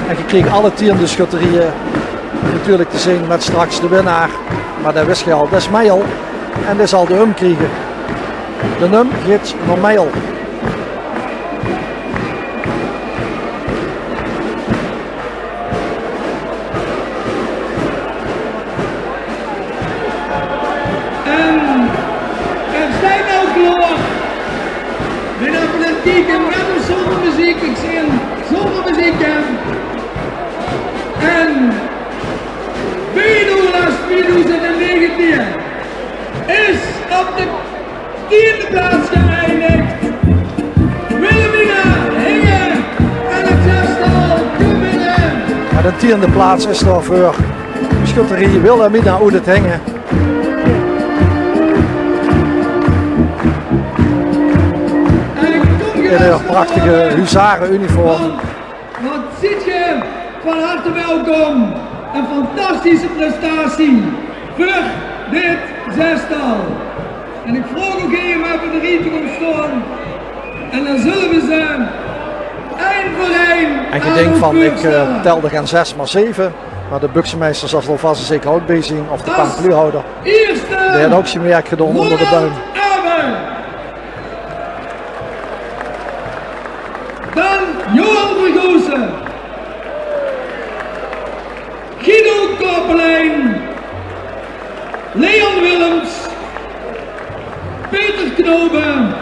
En je kreeg alle 10 de schutterieën natuurlijk te zien met straks de winnaar. Maar dat wist je al, dat is Meijel. En dat zal de hum krijgen. De hum gaat naar Meijel. En Bedoelas 2019 is op de 10e plaats geëindigd. Wilhelmina Hingen en het zestal Kummelen. Maar de 10e plaats is er voor schutterie Wilhelmina Oedet Hingen. In een prachtige huzarenuniform. Wat ziet je? Van harte welkom. Een fantastische prestatie voor dit zestal. En ik vroeg ook hier met de rieten om staan. En dan zullen we ze één voor één. En je denkt van ik telde geen 6 maar 7. Maar de buksenmeester zal alvast en zeker ook bezig zijn. Of de parapluhouder. Die had ook zijn werk gedaan onder de buim. Dan Johan Vergozen. Guido Kopelijn, Leon Willems, Peter Knoben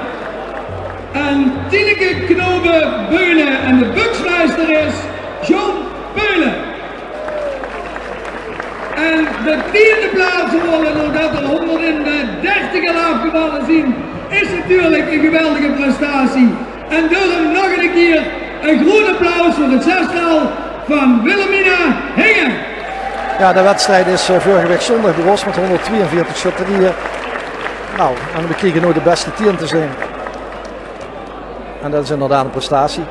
en Tineke Knoben-Beulen. En de buksmeister is John Beulen. En de 10e plaats gewonnen, doordat er 130 afgevallen zien, is natuurlijk een geweldige prestatie. En daarom nog een keer een groot applaus voor het zestal van Wilhelmina Hingen. Ja, de wedstrijd is vorige week zondag begonnen met 142 schutterieën. Nou, en we kregen nu de beste 10 te zijn. En dat is inderdaad een prestatie.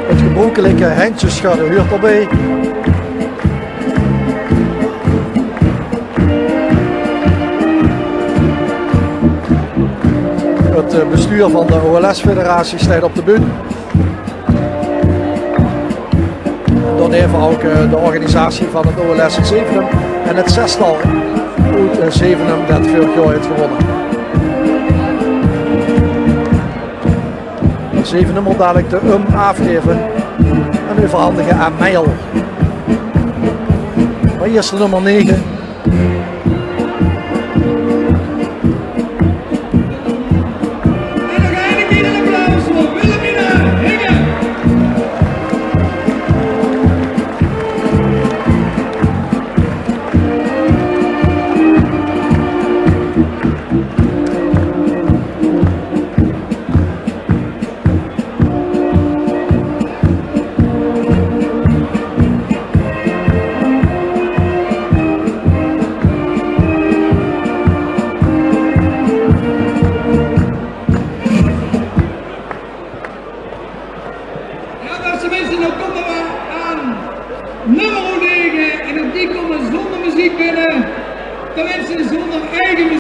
Het gebrokkelijke Heintjesschudden huurt erbij. Het bestuur van de OLS-federatie staat op de bühne. En dan even ook de organisatie van het OLS in Zevenum en het zestal uit Zevenum dat vorig jaar heeft gewonnen. Zevenum moet dadelijk de afgeven en overhandigen aan Meijel. Maar eerst de nummer 9.